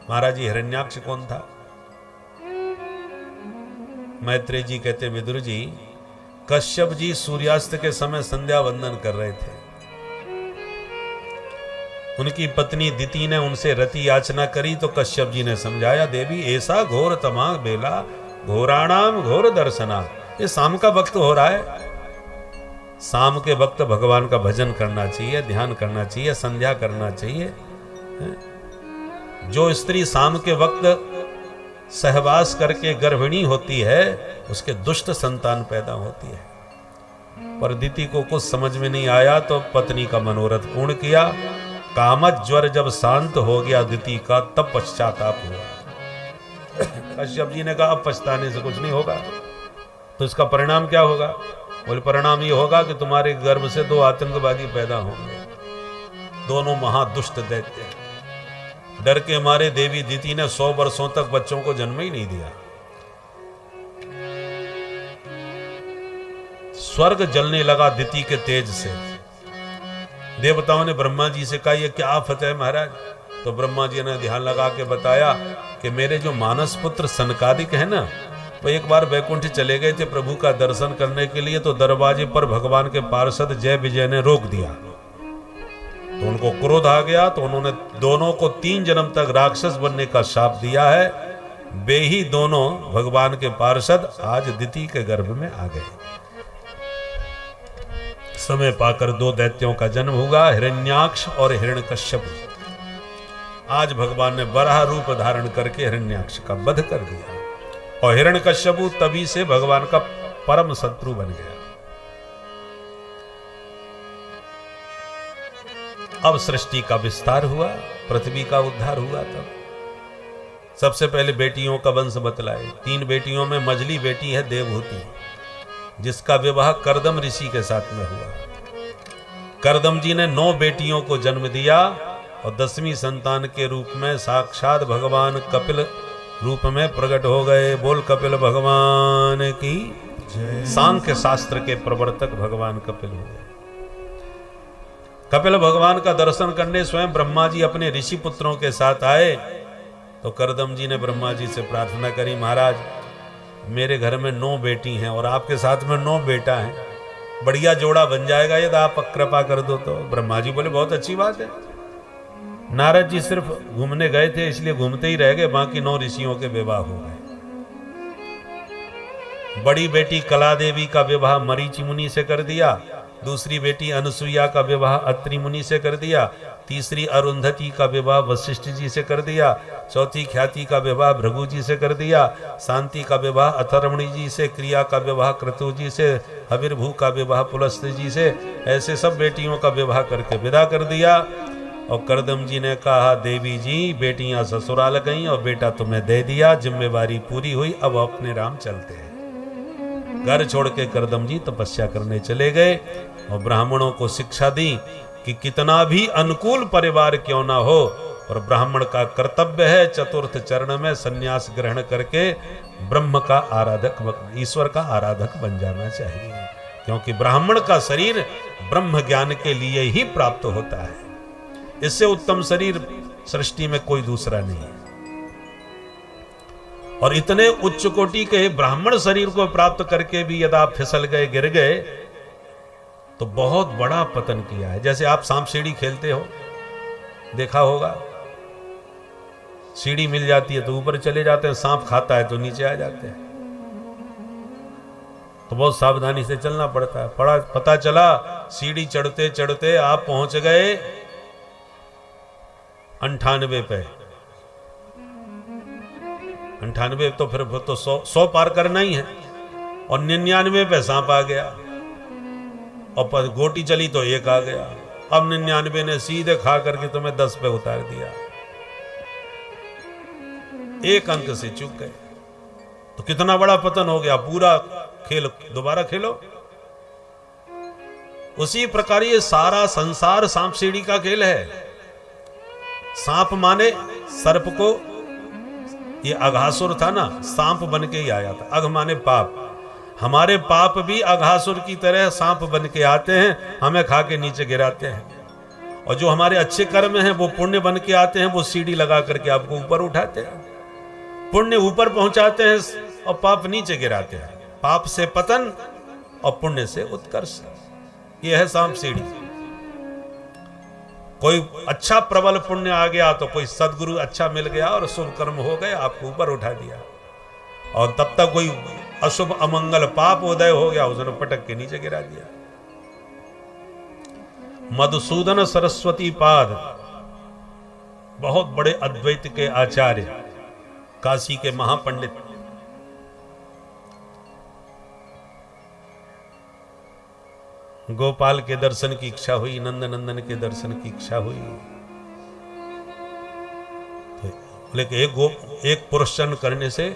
महाराज जी हिरण्याक्ष कौन था? मैत्रेय जी कहते विदुर जी, कश्यप जी सूर्यास्त के समय संध्या वंदन कर रहे थे। उनकी पत्नी दिति ने उनसे रति याचना करी तो कश्यप जी ने समझाया, देवी ऐसा घोर तमा बेला घोराणाम घोर दर्शना। ये शाम का वक्त हो रहा है, शाम के वक्त भगवान का भजन करना चाहिए, ध्यान करना चाहिए, संध्या करना चाहिए। जो स्त्री शाम के वक्त सहवास करके गर्भिणी होती है उसके दुष्ट संतान पैदा होती है। पर दिति को कुछ समझ में नहीं आया तो पत्नी का मनोरथ पूर्ण किया। कामत ज्वर जब शांत हो गया दिति का, तब पश्चाताप हुआ। कश्यप जी ने कहा अब पछताने से कुछ नहीं होगा। तो इसका परिणाम क्या होगा? बोले परिणाम ये होगा कि तुम्हारे गर्भ से 2 आतंकवादी पैदा होंगे, दोनों महादुष्ट दैत्य। डर के मारे देवी दिति ने 100 वर्षों तक बच्चों को जन्म ही नहीं दिया। स्वर्ग जलने लगा दिति के तेज से। देवताओं ने ब्रह्मा जी से कहा ये क्या आफत है महाराज? तो ब्रह्मा जी ने ध्यान लगा के बताया कि मेरे जो मानस पुत्र सनकादिक है ना, वो एक बार वैकुंठ चले गए थे प्रभु का दर्शन करने के लिए। तो दरवाजे पर भगवान के पार्षद जय विजय ने रोक दिया, तो उनको क्रोध आ गया। तो उन्होंने दोनों को 3 जन्म तक राक्षस बनने का शाप दिया है। वे ही दोनों भगवान के पार्षद आज दिति के गर्भ में आ गए। समय पाकर 2 दैत्यों का जन्म हुआ, हिरण्याक्ष और हिरण्यकश्यप। आज भगवान ने बराह रूप धारण करके हिरण्याक्ष का वध कर दिया और हिरण्यकश्यप तभी से भगवान का परम शत्रु बन गया। अब सृष्टि का विस्तार हुआ, पृथ्वी का उद्धार हुआ। तब सबसे पहले बेटियों का वंश बतलाए। 3 बेटियों में मझली बेटी है देवहूति, जिसका विवाह कर्दम ऋषि के साथ में हुआ। कर्दम जी ने 9 बेटियों को जन्म दिया और 10वीं संतान के रूप में साक्षात भगवान कपिल रूप में प्रकट हो गए। बोल कपिल भगवान की जय। सांख्य शास्त्र के प्रवर्तक भगवान कपिल हुए। कपिल भगवान का दर्शन करने स्वयं ब्रह्मा जी अपने ऋषि पुत्रों के साथ आए। तो कर्दम जी ने ब्रह्मा जी से प्रार्थना करी, महाराज मेरे घर में 9 बेटी हैं और आपके साथ में 9 बेटा हैं, बढ़िया जोड़ा बन जाएगा यदि आप कृपा कर दो तो। ब्रह्मा जी बोले बहुत अच्छी बात है। नारद जी सिर्फ घूमने गए थे इसलिए घूमते ही रह गए, बाकी 9 ऋषियों के विवाह हो गए। बड़ी बेटी कला देवी का विवाह मरीचि मुनि से कर दिया, दूसरी बेटी अनुसुईया का विवाह अत्रि मुनि से कर दिया, तीसरी अरुंधति का विवाह वशिष्ठ जी से कर दिया, चौथी ख्याति का विवाह भृगु जी से कर दिया, शांति का विवाह अथर्वणी जी से, क्रिया का विवाह क्रतु जी से, हविर्भू का विवाह पुलस्त जी से। ऐसे सब बेटियों का विवाह करके विदा कर दिया। और कर्दम जी ने कहा देवी जी बेटियां ससुराल गईं और बेटा तुम्हें दे दिया, जिम्मेवारी पूरी हुई, अब अपने राम चलते हैं। घर छोड़ के कर्दम जी तपस्या करने चले गए और ब्राह्मणों को शिक्षा दी कि कितना भी अनुकूल परिवार क्यों ना हो, और ब्राह्मण का कर्तव्य है चतुर्थ चरण में संन्यास ग्रहण करके ब्रह्म का आराधक, ईश्वर का आराधक बन जाना चाहिए, क्योंकि ब्राह्मण का शरीर ब्रह्म ज्ञान के लिए ही प्राप्त होता है। इससे उत्तम शरीर सृष्टि में कोई दूसरा नहीं है। और इतने उच्च कोटि के ब्राह्मण शरीर को प्राप्त करके भी यदि आप फिसल गए, गिर गए, तो बहुत बड़ा पतन किया है। जैसे आप सांप सीढ़ी खेलते हो, देखा होगा, सीढ़ी मिल जाती है तो ऊपर चले जाते हैं, सांप खाता है तो नीचे आ जाते हैं। तो बहुत सावधानी से चलना पड़ता है। पता चला सीढ़ी चढ़ते चढ़ते आप पहुंच गए 98 पे। 98 तो फिर तो 100 पार करना ही है, और 99 पे सांप आ गया, और गोटी चली तो 1 आ गया। अब 99 ने सीधे खा करके तुम्हें 10 पे उतार दिया, 1 अंक से चूक गए, तो कितना बड़ा पतन हो गया। पूरा खेल दोबारा खेलो। उसी प्रकार ये सारा संसार सांप सीढ़ी का खेल है। सांप माने सर्प को, ये अघासुर था ना, सांप बन के ही आया था। अघ माने पाप। हमारे पाप भी अघासुर की तरह सांप बन के आते हैं, हमें खा के नीचे गिराते हैं। और जो हमारे अच्छे कर्म हैं वो पुण्य बन के आते हैं, वो सीढ़ी लगा करके आपको ऊपर उठाते हैं। पुण्य ऊपर पहुंचाते हैं और पाप नीचे गिराते हैं। पाप से पतन और पुण्य से उत्कर्ष, ये है सांप सीढ़ी। कोई अच्छा प्रबल पुण्य आ गया तो कोई सदगुरु अच्छा मिल गया और शुभ कर्म हो गए, आपको ऊपर उठा दिया। और तब तक कोई अशुभ अमंगल पाप उदय हो गया, उसने पटक के नीचे गिरा दिया। मधुसूदन सरस्वती पाद बहुत बड़े अद्वैत के आचार्य, काशी के महापंडित, गोपाल के दर्शन की इच्छा हुई, नंद नंदन के दर्शन की इच्छा हुई, तो बोले कि एक पुरस्चरण करने से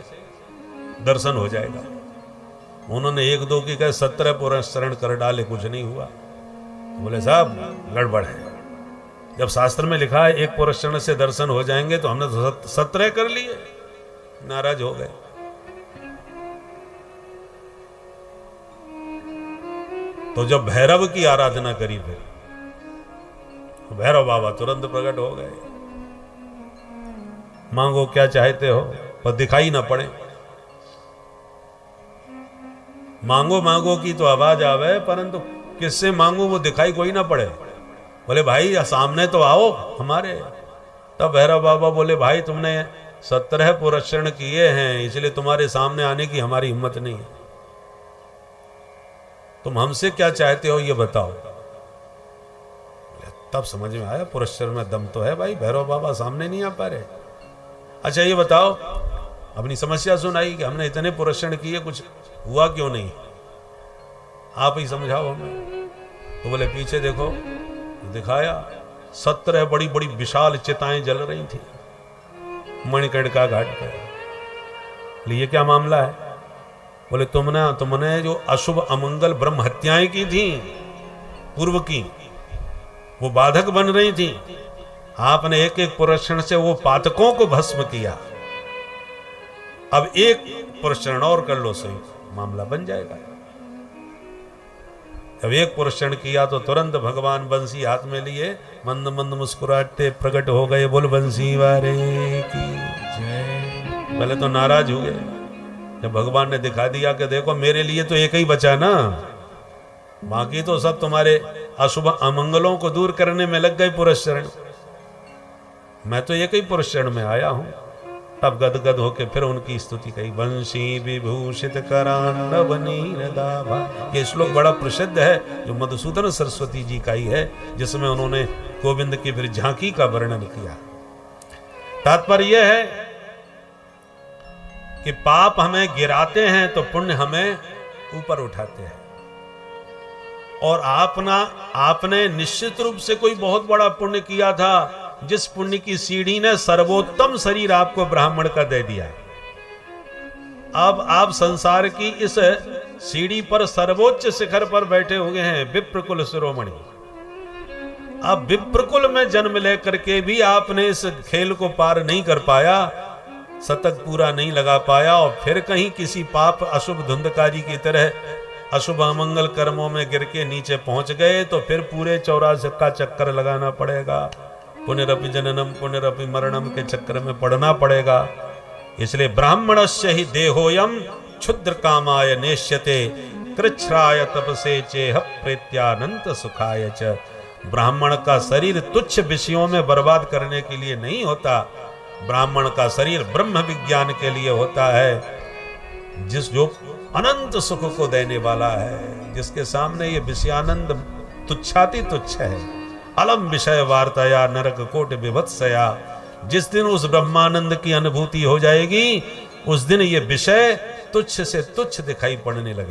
दर्शन हो जाएगा। उन्होंने एक दो की कहे 17 पुरस्चरण कर डाले, कुछ नहीं हुआ। बोले साहब गड़बड़ है, जब शास्त्र में लिखा है एक पुरस्चरण से दर्शन हो जाएंगे तो हमने तो 17 कर लिए। नाराज हो गए। तो जब भैरव की आराधना करी, फिर भैरव बाबा तुरंत प्रकट हो गए। मांगो क्या चाहते हो, पर दिखाई ना पड़े। मांगो मांगो की तो आवाज आवे, परंतु किससे मांगो वो दिखाई कोई ना पड़े। बोले भाई सामने तो आओ हमारे। तब भैरव बाबा बोले भाई तुमने 17 पुरस्चरण किए हैं, इसलिए तुम्हारे सामने आने की हमारी हिम्मत नहीं है। तुम हमसे क्या चाहते हो ये बताओ। तब समझ में आया पुरस्चरण में दम तो है भाई, भैरव बाबा सामने नहीं आ पा रहे। अच्छा ये बताओ, अपनी समस्या सुनाई कि हमने इतने पुरस्चरण किए, कुछ हुआ क्यों नहीं, आप ही समझाओ हमें। तो बोले पीछे देखो, दिखाया 17 बड़ी बड़ी विशाल चिताएं जल रही थी मणिकर्णिका घाट पर। ये क्या मामला है? बोले तुमने जो अशुभ अमंगल ब्रह्म हत्याएं की थी पूर्व की, वो बाधक बन रही थी, आपने एक एक पुरस्चरण से वो पातकों को भस्म किया। अब एक पुरस्चरण और कर लो, सही मामला बन जाएगा। जब एक पुरस्चरण किया तो तुरंत भगवान बंसी हाथ में लिए मंद मंद मुस्कुराते प्रकट हो गए। बोल बंसी वारे की जय। पहले तो नाराज हुए, जब भगवान ने दिखा दिया कि देखो मेरे लिए तो एक ही बचा ना, बाकी तो सब तुम्हारे अशुभ अमंगलों को दूर करने में लग गए पुरस्चरण, मैं तो एक ही पुरस्चरण में आया हूं। तब गदगद होके फिर उनकी स्तुति कही। वंशी विभूषित करांडव नीरदाभा, ये श्लोक बड़ा प्रसिद्ध है जो मधुसूदन सरस्वती जी का ही है, जिसमें उन्होंने गोविंद की फिर झांकी का वर्णन किया। तात्पर्य यह है कि पाप हमें गिराते हैं तो पुण्य हमें ऊपर उठाते हैं। और आपने निश्चित रूप से कोई बहुत बड़ा पुण्य किया था, जिस पुण्य की सीढ़ी ने सर्वोत्तम शरीर आपको ब्राह्मण का दे दिया। अब आप संसार की इस सीढ़ी पर सर्वोच्च शिखर पर बैठे हुए हैं, विप्रकुल शिरोमणि। अब विप्रकुल में जन्म लेकर के भी आपने इस खेल को पार नहीं कर पाया, शतक पूरा नहीं लगा पाया, और फिर कहीं किसी पाप अशुभ धुंधकारी की तरह अशुभ अमंगल कर्मों में गिर के नीचे पहुंच गए, तो फिर पूरे 84 का चक्कर लगाना पड़ेगा। पुनरपि जननम पुनरपि मरणम के चक्कर में पड़ना पड़ेगा। इसलिए ब्राह्मणस्य ही देहोयम क्षुद्र कामाय नेष्यते कृच्छ्राय तपसे चेह प्रेत्यानंत सुखाय च। ब्राह्मण का शरीर तुच्छ विषयों में बर्बाद करने के लिए नहीं होता, ब्राह्मण का शरीर ब्रह्म विज्ञान के लिए होता है, जो अनंत सुख को देने वाला है, जिसके सामने ये विषयानंद तुच्छाति तुच्छ है। अलम विषय वार्ताया नरक कोट विभत्सया। जिस दिन उस ब्रह्मानंद की अनुभूति हो जाएगी, उस दिन ये विषय तुच्छ से तुच्छ दिखाई पड़ने लगेगा।